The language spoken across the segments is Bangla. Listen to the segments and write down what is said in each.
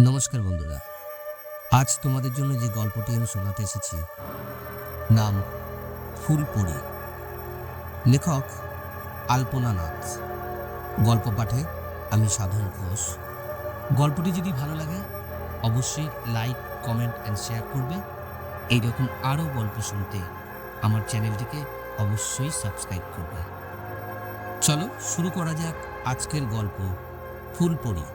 নমস্কার বন্ধুরা, আজ তোমাদের জন্য যে গল্পটি আমি শোনাতে এসেছি নাম ফুলপরি। লেখক আলপনা নাথ। গল্প পাঠে আমি সাধন ঘোষ। গল্পটি যদি ভালো লাগে অবশ্যই লাইক, কমেন্ট অ্যান্ড শেয়ার করবে। এইরকম আরও গল্প শুনতে আমার চ্যানেলটিকে অবশ্যই সাবস্ক্রাইব করবে। চলো শুরু করা যাক আজকের গল্প ফুলপরি।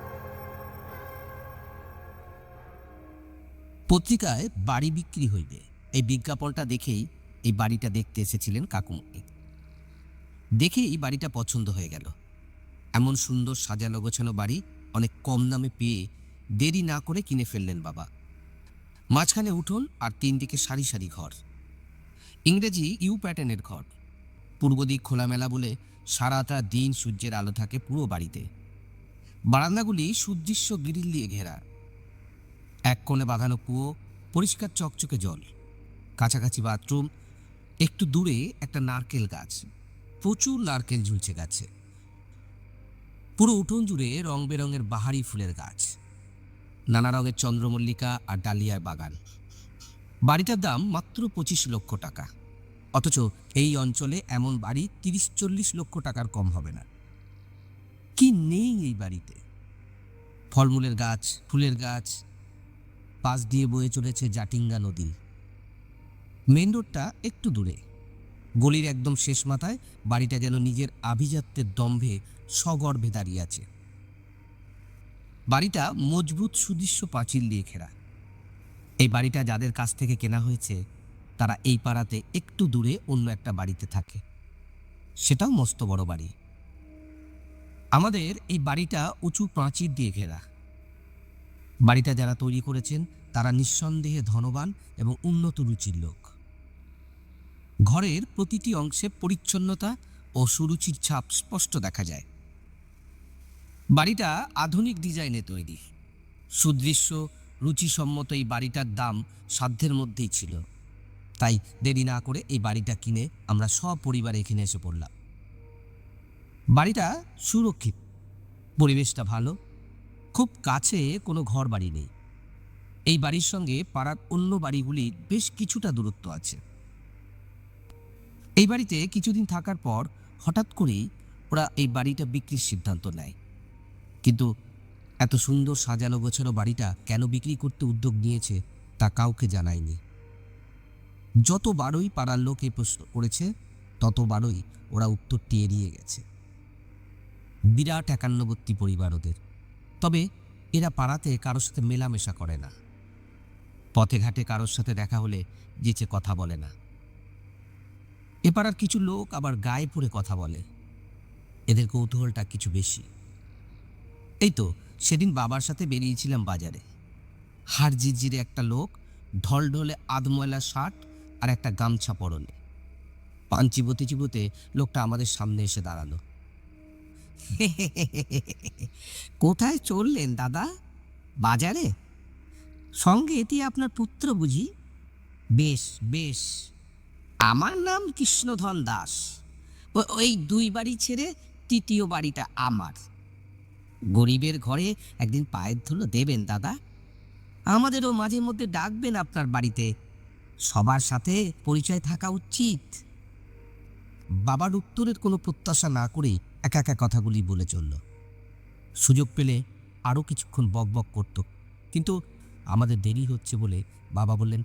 পত্রিকায় বাড়ি বিক্রি হইবে, এই বিজ্ঞাপনটা দেখেই এই বাড়িটা দেখতে এসেছিলেন কাকুমণি। দেখেই বাড়িটা পছন্দ হয়ে গেল। এমন সুন্দর সাজানো গোছানো বাড়ি অনেক কম দামে পেয়ে দেরি না করে কিনে ফেললেন বাবা। মাঝখানে উঠোন আর 3 দিকে সারি সারি ঘর। ইংরেজি ইউ প্যাটার্নের ঘর। পূর্ব দিক খোলামেলা বলে সারাটা দিন সূর্যের আলো থাকে পুরো বাড়িতে। বারান্দাগুলি সুদৃশ্য গ্রিল দিয়ে ঘেরা। এক কোণে বাঁধানো কুয়ো, পরিষ্কার চকচকে জল, কাছাকাছি বাথরুম, একটু দূরে একটা নারকেল গাছ, প্রচুর নারকেল ঝুলছে গাছে। পুরো উঠোন জুড়ে রং বেরঙের বাহারি ফুলের গাছ, নানা রঙের চন্দ্রমল্লিকা আর ডালিয়ার বাগান। বাড়িটার দাম মাত্র 25 লক্ষ টাকা। অথচ এই অঞ্চলে এমন বাড়ি 30-40 লক্ষ টাকার কম হবে না। কি নেই এই বাড়িতে? ফলমূলের গাছ, ফুলের গাছ, পাশ দিয়ে বয়ে চলেছে জাটিঙ্গা নদী। মেন রোডটা একটু দূরে। গলির একদম শেষ মাথায় বাড়িটা যেন নিজের আভিজাত্যের দম্ভে সগর্বে দাঁড়িয়ে আছে। বাড়িটা মজবুত সুদৃশ্য পাঁচিল দিয়ে ঘেরা। এই বাড়িটা যাদের কাছ থেকে কেনা হয়েছে তারা এই পাড়াতে একটু দূরে অন্য একটা বাড়িতে থাকে, সেটাও মস্ত বড় বাড়ি। আমাদের এই বাড়িটা উঁচু প্রাচীর দিয়ে ঘেরা। বাড়িটা যারা তৈরি করেছেন তারা নিঃসন্দেহে ধনবান এবং উন্নত রুচির লোক। ঘরের প্রতিটি অংশে পরিচ্ছন্নতা ও সুরুচির ছাপ স্পষ্ট দেখা যায়। বাড়িটা আধুনিক ডিজাইনে তৈরি। সুদৃশ্য রুচিসম্মত এই বাড়িটার দাম সাধ্যের মধ্যেই ছিল। তাই দেরি না করে এই বাড়িটা কিনে আমরা সপরিবারে এখানে এসে পড়লাম। বাড়িটা সুরক্ষিত, পরিবেশটা ভালো, খুব কাছে কোনো ঘর বাড়ি নেই। এই বাড়ির সঙ্গে পাড়ার অন্য বাড়িগুলির বেশ কিছুটা দূরত্ব আছে। এই বাড়িতে কিছুদিন থাকার পর হঠাৎ করেই ওরা এই বাড়িটা বিক্রির সিদ্ধান্ত নেয়। কিন্তু এত সুন্দর সাজানো গোছানো বাড়িটা কেন বিক্রি করতে উদ্যোগ নিয়েছে তা কাউকে জানায়নি। যতবারই পাড়ার লোক এই প্রশ্ন করেছে ততবারই ওরা উত্তরটি এড়িয়ে গেছে। বিরাট একান্নবর্তী পরিবার ওদের, তবে এরা পাড়াতে কারোর সাথে মেলামেশা করে না। পথে ঘাটে কারোর সাথে দেখা হলে যেচে কথা বলে না। এ পাড়ার কিছু লোক আবার গায়ে পড়ে কথা বলে, এদের কৌতূহলটা কিছু বেশি। এই তো সেদিন বাবার সাথে বেরিয়েছিলাম বাজারে। হাড় জিরজিরে একটা লোক, ঢলঢলে আধময়লা শার্ট আর একটা গামছা পরনে, পান চিবোতে চিবোতে লোকটা আমাদের সামনে এসে দাঁড়ালো। কোথায় চললেন দাদা? বাজারে? সঙ্গে এটি আপনার পুত্র বুঝি? বেশ বেশ, আমার নাম কৃষ্ণধন দাস। ওই 2 বাড়ি ছেড়ে 3য় বাড়িটা আমার। গরিবের ঘরে একদিন পায়ের ধুলো দেবেন দাদা। আমাদেরও মাঝে মধ্যে ডাকবেন আপনার বাড়িতে। সবার সাথে পরিচয় থাকা উচিত। বাবার উত্তরের কোনো প্রত্যাশা না করেই একা একা কথাগুলি বলে চলল। সুযোগ পেলে আরও কিছুক্ষণ বক বক করত, কিন্তু আমাদের দেরি হচ্ছে বলে বাবা বললেন,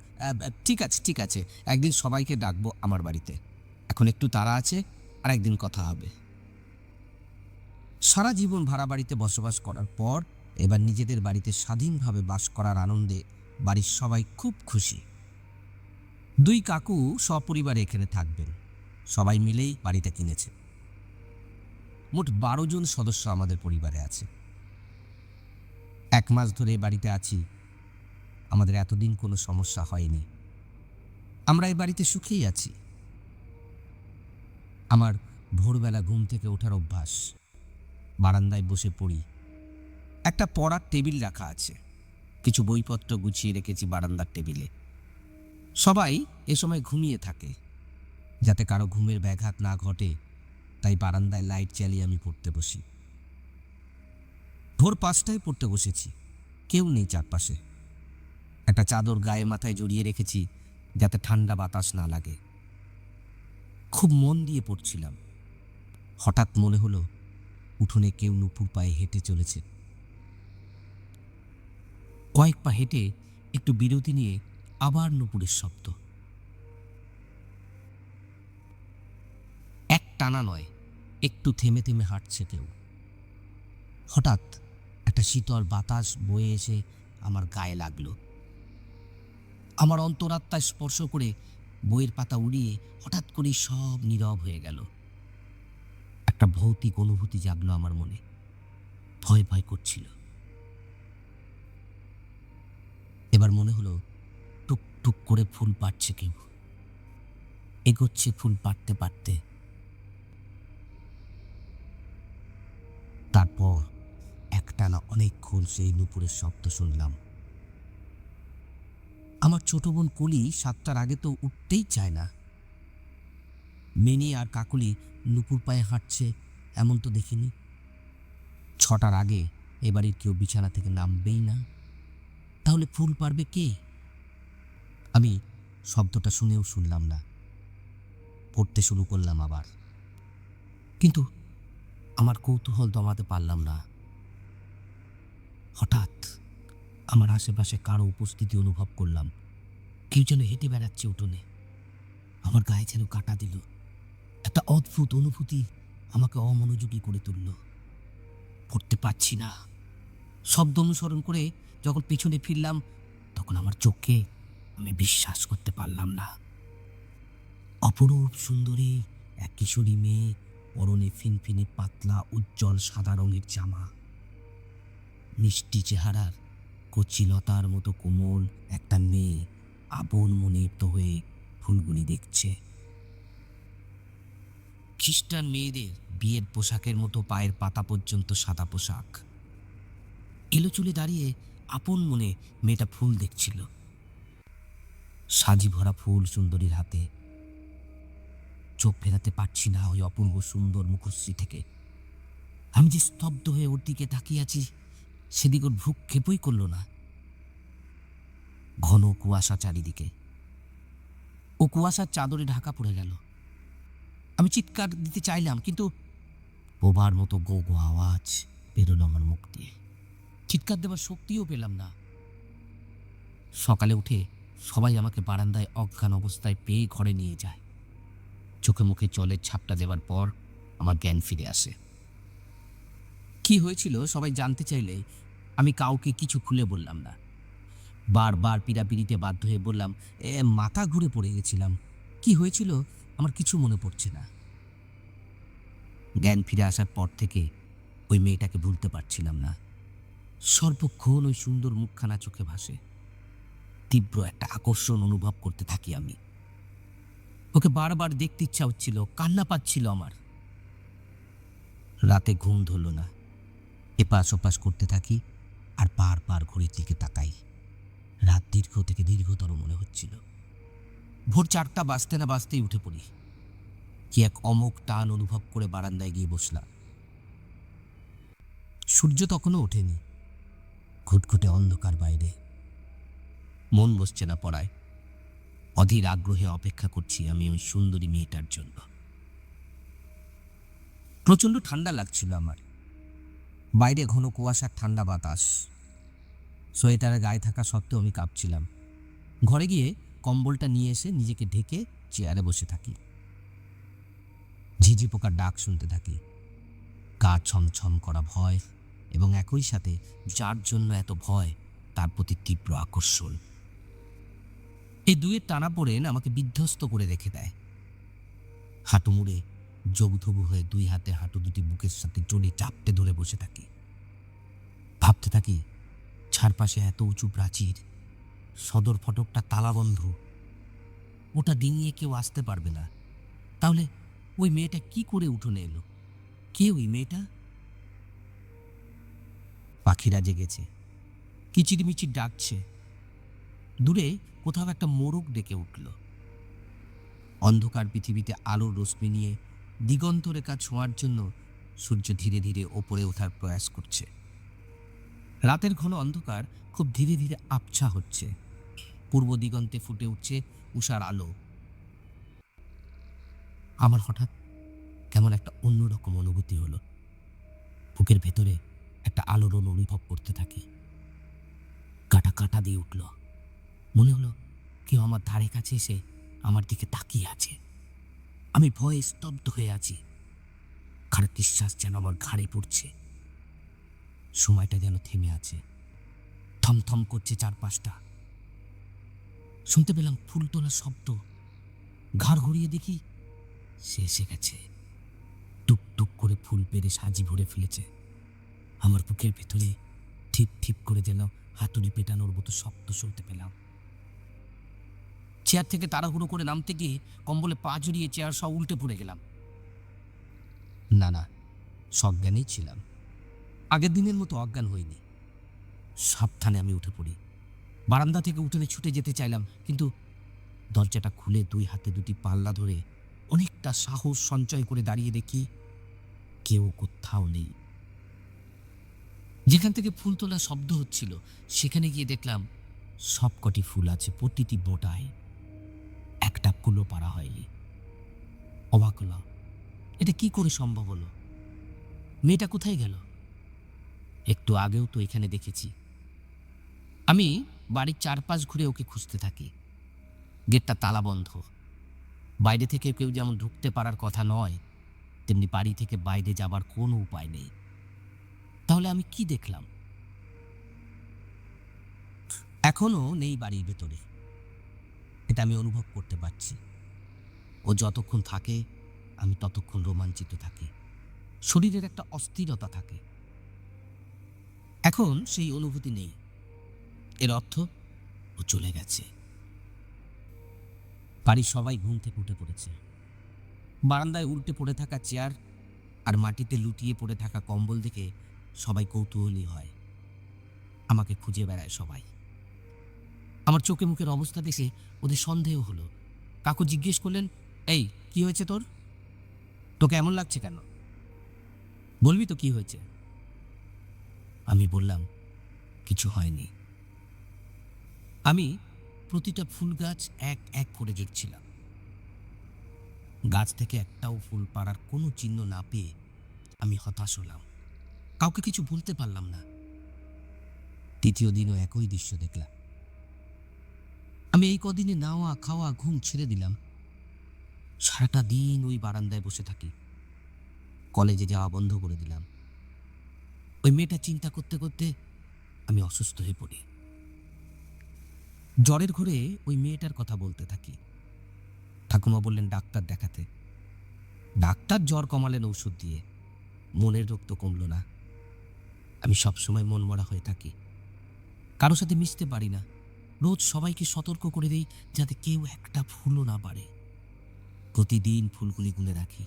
ঠিক আছে ঠিক আছে, একদিন সবাইকে ডাকবো আমার বাড়িতে। এখন একটু তাড়া আছে, আর একদিন কথা হবে। সারা জীবন ভাড়া বাড়িতে বসবাস করার পর এবার নিজেদের বাড়িতে স্বাধীনভাবে বাস করার আনন্দে বাড়ির সবাই খুব খুশি। 2 কাকু সপরিবারে এখানে থাকবেন। সবাই মিলেই বাড়িটা কিনেছে। মোট 12 জন সদস্য আমাদের পরিবারে আছে। 1 মাস ধরে বাড়িতে আছি, আমাদের এতদিন কোনো সমস্যা হয়নি। আমরা এই বাড়িতে সুখেই আছি। আমার ভোরবেলা ঘুম থেকে ওঠার অভ্যাস। বারান্দায় বসে পড়ি। একটা পড়ার টেবিল রাখা আছে, কিছু বইপত্র গুছিয়ে রেখেছি বারান্দার টেবিলে। সবাই এ সময় ঘুমিয়ে থাকে, যাতে কারো ঘুমের ব্যাঘাত না ঘটে, তাই বারান্দায় লাইট জ্বালিয়ে আমি পড়তে বসি। ভোর 5টায় পড়তে বসেছি। কেউ নেই চারপাশে। একটা চাদর গায়ে মাথায় জড়িয়ে রেখেছি যাতে ঠান্ডা বাতাস না লাগে। খুব মন দিয়ে পড়ছিলাম। হঠাৎ মনে হলো উঠোনে কেউ নুপুর পায়ে হেঁটে চলেছে। কয়েক পা হেঁটে একটু বিরতি নিয়ে আবার নুপুরের শব্দ। এক টানা নয়, একটু থেমে থেমে হাঁটছে কেউ। হঠাৎ একটা শীতল বাতাস বয়ে এসে আমার গায়ে লাগলো। আমার অন্তরাত্মায় স্পর্শ করে বইয়ের পাতা উড়িয়ে হঠাৎ করেই সব নীরব হয়ে গেল। একটা ভৌতিক অনুভূতি জাগলো আমার মনে। ভয় ভয় করছিল। এবার মনে হলো টুক টুক করে ফুল পাড়ছে কেউ। এগোচ্ছে ফুল পাড়তে পাড়তে। তারপর একটানা অনেকক্ষণ সেই নুপুরের শব্দ শুনলাম। আমার ছোট বোন কলি 7টার আগে তো উঠতেই চায় না। মিনি আর কাকলি নুপুর পায়ে হাঁটছে এমন তো দেখিনি। 6টার আগে এবাড়ির কেউ বিছানা থেকে নামবেই না। তাহলে ফুল পারবে কে? আমি শব্দটা শুনেও শুনলাম না। পড়তে শুরু করলাম আবার। কিন্তু আমার কৌতূহল দমাতে পারলাম না। হঠাৎ আমার আশেপাশে কারো উপস্থিতি অনুভব করলাম। কেউ যেন হেঁটে বেড়াচ্ছে উঠোনে। আমার গায়ে যেন কাঁটা দিল। একটা অদ্ভুত অনুভূতি আমাকে অমনোযোগী করে তুলল। পড়তে পারছি না। শব্দ অনুসরণ করে যখন পেছনে ফিরলাম তখন আমার চোখে আমি বিশ্বাস করতে পারলাম না। অপরূপ সুন্দরী এক কিশোরী মেয়ে, পরনে ফিনফিনে পাতলা উজ্জ্বল সাদা রঙের জামা। মিষ্টি চেহারার কচিলতার মতো কোমল একটা মেয়ে আপন মনে তো হয়ে ফুলগুলি দেখছে। খ্রিস্টান মেয়েদের বিয়ের পোশাকের মতো পায়ের পাতা পর্যন্ত সাদা পোশাক। এলো চুলে দাঁড়িয়ে আপন মনে মেয়েটা ফুল দেখছিল। সাজি ভরা ফুল সুন্দরীর হাতে। চোখ ফেরাতে পারছি না ওই অপূর্ব সুন্দর মুখশ্রী থেকে। আমি যে স্তব্ধ হয়ে ওর দিকে তাকিয়ে আছি সেদিক ওর ভ্রুক্ষেপই করল না। ঘন কুয়াশা চারিদিকে। ও কুয়াশার চাদরে ঢাকা পড়ে গেল। আমি চিৎকার দিতে চাইলাম, কিন্তু বোবার মতো গো গো আওয়াজ বেরোলো আমার মুখ দিয়ে। চিৎকার দেবার শক্তিও পেলাম না। সকালে উঠে সবাই আমাকে বারান্দায় অজ্ঞান অবস্থায় পেয়ে ঘরে নিয়ে যায়। চোখে মুখে জলের ছাপটা দেওয়ার পর আমার জ্ঞান ফিরে আসে। কি হয়েছিল সবাই জানতে চাইলে আমি কাউকে কিছু খুলে বললাম না। বারবার পীড়াপিড়িতে বাধ্য হয়ে বললাম, মাথা ঘুরে পড়ে গেছিলাম। কি হয়েছিল আমার কিছু মনে পড়ছে না। জ্ঞান ফিরে আসার পর থেকে ওই মেয়েটাকে ভুলতে পারছিলাম না। সর্বক্ষণ ওই সুন্দর মুখখানা চোখে ভাসে। তীব্র একটা আকর্ষণ অনুভব করতে থাকি আমি। ওকে বারবার দেখতে ইচ্ছা হচ্ছিল, কান্না পাচ্ছিল আমার। রাতে ঘুম ধরল না। এপাশ ওপাশ করতে থাকি আর বারবার ঘড়ির দিকে তাকাই। রাত দীর্ঘ থেকে দীর্ঘতর মনে হচ্ছিল। ভোর 4টা বাজতে না বাজতেই উঠে পড়ি। কি এক অমোঘ টান অনুভব করে বারান্দায় গিয়ে বসলাম। সূর্য তখনও ওঠেনি। ঘুটঘুটে অন্ধকার বাইরে। মন বসছে না পড়ায়। অধীর আগ্রহে অপেক্ষা করছি আমি ওই সুন্দরী মেয়েটার জন্য। প্রচণ্ড ঠান্ডা লাগছিল আমার। বাইরে ঘন কুয়াশার ঠান্ডা বাতাস। সোয়েটারে গায়ে থাকা সত্ত্বেও আমি কাঁপছিলাম। ঘরে গিয়ে কম্বলটা নিয়ে এসে নিজেকে ঢেকে চেয়ারে বসে থাকি। ঝিঝি পোকার ডাক শুনতে থাকি। গা ছমছম করা ভয় এবং একই সাথে যার জন্য এত ভয় তার প্রতি তীব্র আকর্ষণ। এই দুয়ের টানাপোড়েন আমাকে বিধ্বস্ত করে রেখে দেয়। হাঁটু মুড়ে যোগধবু হয়ে দুই হাতে হাঁটু দুটি বুকের সাথে জড়িয়ে চাপটে ধরে বসে থাকি। ভাবতে থাকি, চারপাশে এত উঁচু প্রাচীর, সদর ফটকটা তালাবন্ধ। ওটা ডিঙিয়ে কেউ আসতে পারবে না। তাহলে ওই মেয়েটা কি করে উঠোনে এলো? কে ওই মেয়েটা? পাখিরা জেগেছে, কিচিরমিচির ডাকছে। দূরে কোথাও একটা মোরগ ডেকে উঠল। অন্ধকার পৃথিবীতে আলোর রশ্মি নিয়ে দিগন্ত রেখা ছোঁয়ার জন্য সূর্য ধীরে ধীরে ওপরে ওঠার প্রয়াস করছে। রাতের ঘন অন্ধকার খুব ধীরে ধীরে আবছা হচ্ছে। পূর্ব দিগন্তে ফুটে উঠছে উষার আলো। আমার হঠাৎ কেমন একটা অন্যরকম অনুভূতি হলো। বুকের ভেতরে একটা আলোড়ন অনুভব করতে থাকি। কাটা কাটা দিয়ে উঠল। মনে হলো কেউ আমার ধারে কাছে এসে আমার দিকে তাকিয়ে আছে। আমি ভয়ে স্তব্ধ হয়ে আছি। খারাপ নিঃশ্বাস যেন আমার ঘাড়ে পড়ছে। সময়টা যেন থেমে আছে, থমথম করছে চারপাশটা। শুনতে পেলাম ফুল তোলার শব্দ। ঘাড় ঘুরিয়ে দেখি সে এসে গেছে। টুক টুক করে ফুল পেরে সাজি ভরে ফেলেছে। আমার বুকের ভেতরে ঠিপ ঠিপ করে যেন হাতুড়ি পেটানোর মতো শব্দ শুনতে পেলাম। চেয়ার থেকে তাড়াহুড়ো করে নামতে গিয়ে কম্বলে পা জড়িয়ে চেয়ার সব উল্টে পড়ে গেলাম। না, সজ্ঞানেই ছিলাম। আগের দিনের মতো অজ্ঞান হইনি। সাবধানে আমি উঠে পড়ি। বারান্দা থেকে উঠোনে ছুটে যেতে চাইলাম, কিন্তু দরজাটা খুলে দুই হাতে দুটি পাল্লা ধরে অনেকটা সাহস সঞ্চয় করে দাঁড়িয়ে দেখি কেউ কোথাও নেই। যেখান থেকে ফুল তোলার শব্দ হচ্ছিল সেখানে গিয়ে দেখলাম সবকটি ফুল আছে প্রতিটি বোটায়। একটা ফুলও পারা হয়নি। অবাক হলাম, এটা কি করে সম্ভব হলো? মেয়েটা কোথায় গেল? একটু আগেও তো এখানে দেখেছি। আমি বাড়ির চারপাশ ঘুরে ওকে খুঁজতে থাকি। গেটটা তালা বন্ধ। বাইরে থেকে কেউ যেমন ঢুকতে পারার কথা নয়, তেমনি বাড়ি থেকে বাইরে যাবার কোনো উপায় নেই। তাহলে আমি কি দেখলাম? এখনো নেই বাড়ির ভেতরে, এটা আমি অনুভব করতে পারছি। ও যতক্ষণ থাকে আমি ততক্ষণ রোমাঞ্চিত থাকি। শরীরের একটা অস্থিরতা থাকে। এখন সেই অনুভূতি নেই। এর অর্থ ও চলে গেছে। বাড়ির সবাই ঘুম থেকে উঠে পড়েছে। বারান্দায় উল্টে পড়ে থাকা চেয়ার আর মাটিতে লুটিয়ে পড়ে থাকা কম্বল দেখে সবাই কৌতূহলী হয়। আমাকে খুঁজে বেড়ায় সবাই। আমার চোখে মুখের অবস্থা দেখে ওদের সন্দেহ হলো। কাকু জিজ্ঞেস করলেন, এই কি হয়েছে তোর? তোকে এমন লাগছে কেন? বলবি তো কি হয়েছে? আমি বললাম, কিছু হয়নি। আমি প্রতিটা ফুল গাছ এক এক করে দেখছিলাম। গাছ থেকে একটাও ফুল পাড়ার কোনো চিহ্ন না পেয়ে আমি হতাশ হলাম। কাউকে কিছু বলতে পারলাম না। তৃতীয় দিনও একই দৃশ্য দেখলাম। আমি এই কদিনে নাওয়া খাওয়া ঘুম ছেড়ে দিলাম। সারাটা দিন ওই বারান্দায় বসে থাকি। কলেজে যাওয়া বন্ধ করে দিলাম। ওই মেয়েটা চিন্তা করতে করতে আমি অসুস্থ হয়ে পড়ি। জ্বরের ঘরে ওই মেয়েটার কথা বলতে থাকি। ঠাকুমা বললেন ডাক্তার দেখাতে। ডাক্তার জ্বর কমালেন ঔষধ দিয়ে। মনের রোগ তো কমল না। আমি সবসময় মনমরা হয়ে থাকি। কারো সাথে মিশতে পারি না। রোজ সবাইকে সতর্ক করে দেই যাতে কেউ একটা ফুলও না পারে। প্রতিদিন ফুলগুলি গুনে রাখি।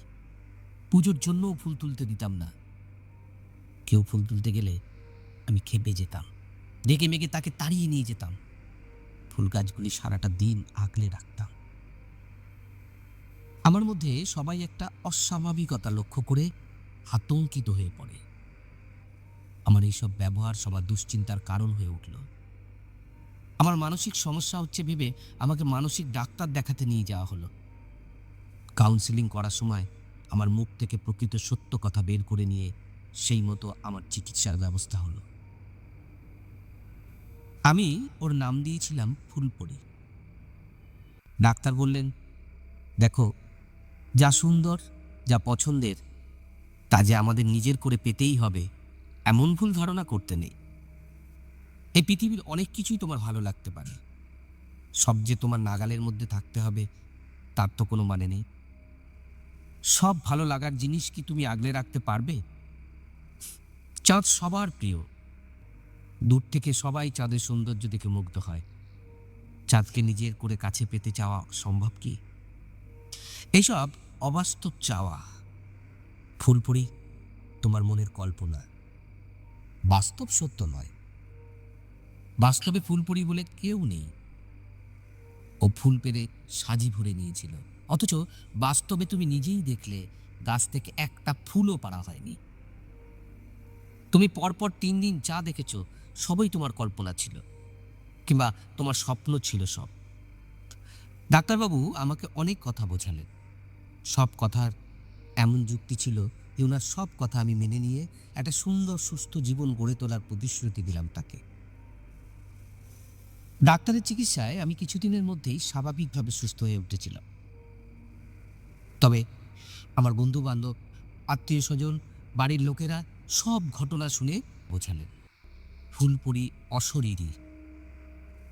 পুজোর জন্যও ফুল তুলতে দিতাম না। কেউ ফুল তুলতে গেলে আমি খেপে যেতাম। রেগে মেগে তাকে তাড়িয়ে নিয়ে যেতাম। ফুল গাছগুলি সারাটা দিন আগলে রাখতাম। আমার মধ্যে সবাই একটা অস্বাভাবিকতা লক্ষ্য করে আতঙ্কিত হয়ে পড়ে। আমার এইসব ব্যবহার সবার দুশ্চিন্তার কারণ হয়ে উঠল। আমার মানসিক সমস্যা হচ্ছে ভেবে আমাকে মানসিক ডাক্তার দেখাতে নিয়ে যাওয়া হলো। কাউন্সেলিং করার সময় আমার মুখ থেকে প্রকৃত সত্য কথা বের করে নিয়ে সেই মতো আমার চিকিৎসার ব্যবস্থা হলো। আমি ওর নাম দিয়েছিলাম ফুলপরি। ডাক্তার বললেন, দেখো, যা সুন্দর, যা পছন্দের, তা যে আমাদের নিজের করে পেতেই হবে এমন ভুল ধারণা করতে নেই। এই পৃথিবীর অনেক কিছুই তোমার ভালো লাগতে পারে। সব যে তোমার নাগালের মধ্যে থাকতে হবে তার তো কোনো মানে নেই। সব ভালো লাগার জিনিস কি তুমি আগলে রাখতে পারবে? চাঁদ সবার প্রিয়। দূর থেকে সবাই চাঁদের সৌন্দর্য দেখে মুগ্ধ হয়। চাঁদকে নিজের করে কাছে পেতে চাওয়া সম্ভব কি? এইসব অবাস্তব চাওয়া। ফুলপরি তোমার মনের কল্পনা, বাস্তব সত্য নয়। বাস্তবে ফুলপরি বলে কেউ নেই। ও ফুল পেরে সাজি ভরে নিয়েছিল, অথচ বাস্তবে তুমি নিজেই দেখলে গাছ থেকে একটা ফুলও পাড়া হয়নি। তুমি পরপর 3 দিন যা দেখেছ সবই তোমার কল্পনা ছিল, কিংবা তোমার স্বপ্ন ছিল সব। ডাক্তারবাবু আমাকে অনেক কথা বোঝালেন। সব কথার এমন যুক্তি ছিল যে ওনার সব কথা আমি মেনে নিয়ে একটা সুন্দর সুস্থ জীবন গড়ে তোলার প্রতিশ্রুতি দিলাম তাকে। ডাক্তারের চিকিৎসায় আমি কিছুদিনের মধ্যেই স্বাভাবিকভাবে সুস্থ হয়ে উঠেছিলাম। তবে আমার বন্ধু বান্ধব, আত্মীয় স্বজন, বাড়ির লোকেরা সব ঘটনা শুনে বোঝালেন ফুলপুরি অশরীরী।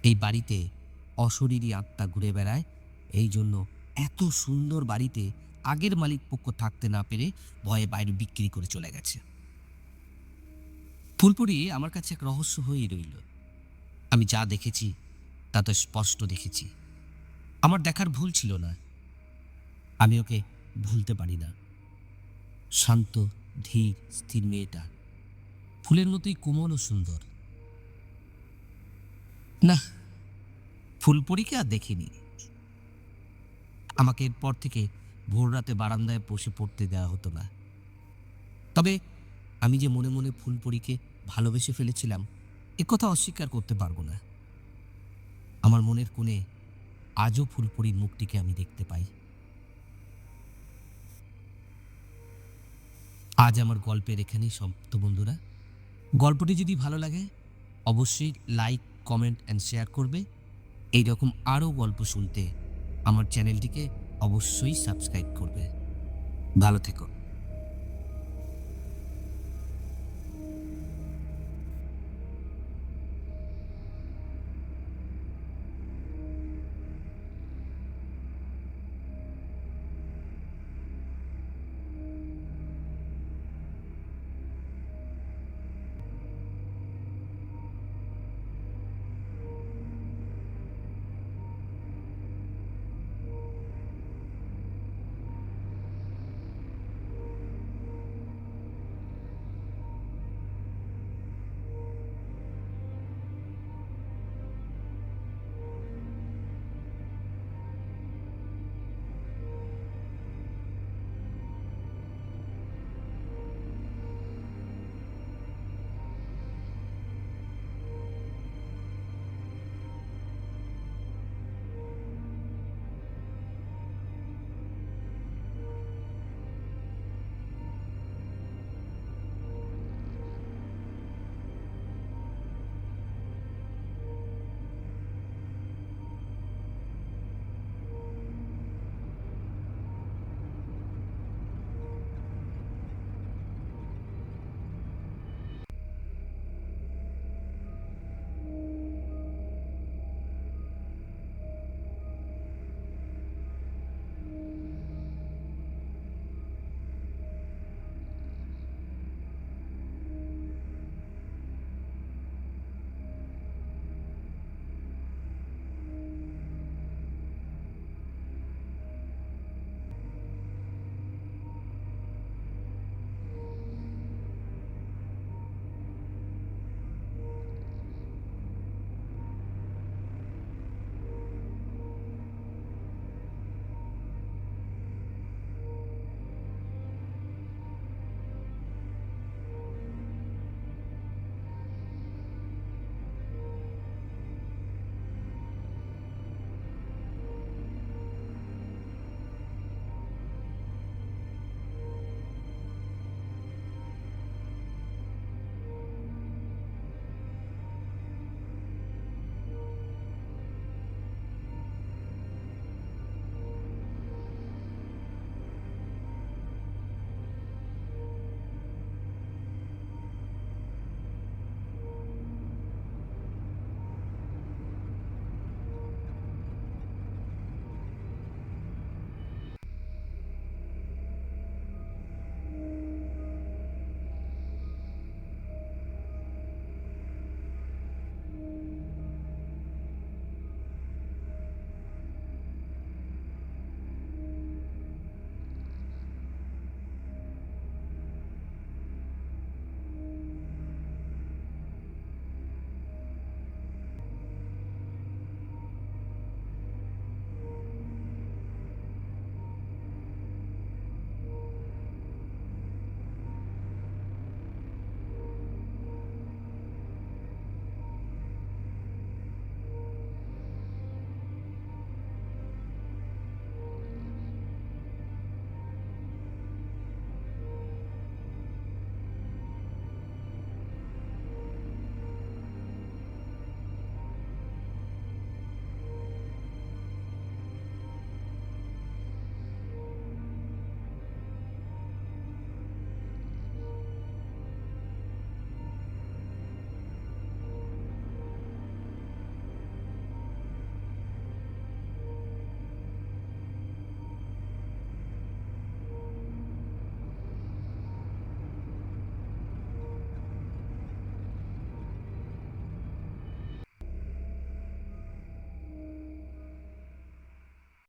এই বাড়িতে অশরীরী আত্মা ঘুরে বেড়ায়, এই জন্য এত সুন্দর বাড়িতে আগের মালিক পক্ষ থাকতে না পেরে ভয়ে বাইরে বিক্রি করে চলে গেছে। ফুলপুরি আমার কাছে এক রহস্য হয়েই রইল। আমি যা দেখেছি তা তো স্পষ্ট দেখেছি। আমার দেখার ভুল ছিল না। আমি ওকে ভুলতে পারি না। শান্ত, ধীর, স্থির মেয়েটা, ফুলের মতোই কোমল ও সুন্দর। না, ফুলপুরিকে আর দেখিনি। আমাকে এরপর থেকে ভোর রাতে বারান্দায় বসে পড়তে দেওয়া হতো না। তবে আমি যে মনে মনে ফুলপুরিকে ভালোবেসে ফেলেছিলাম, কথা অস্বীকার করতে পারবো না। আমার মনের কোণে আজও ফুলপুরির মুখটিকে আমি দেখতে পাই। আজ আমার গল্পের এখানেই সমাপ্ত বন্ধুরা। গল্পটি যদি ভালো লাগে অবশ্যই লাইক, কমেন্ট অ্যান্ড শেয়ার করবে। এইরকম আরও গল্প শুনতে আমার চ্যানেলটিকে অবশ্যই সাবস্ক্রাইব করবে। ভালো থেকো।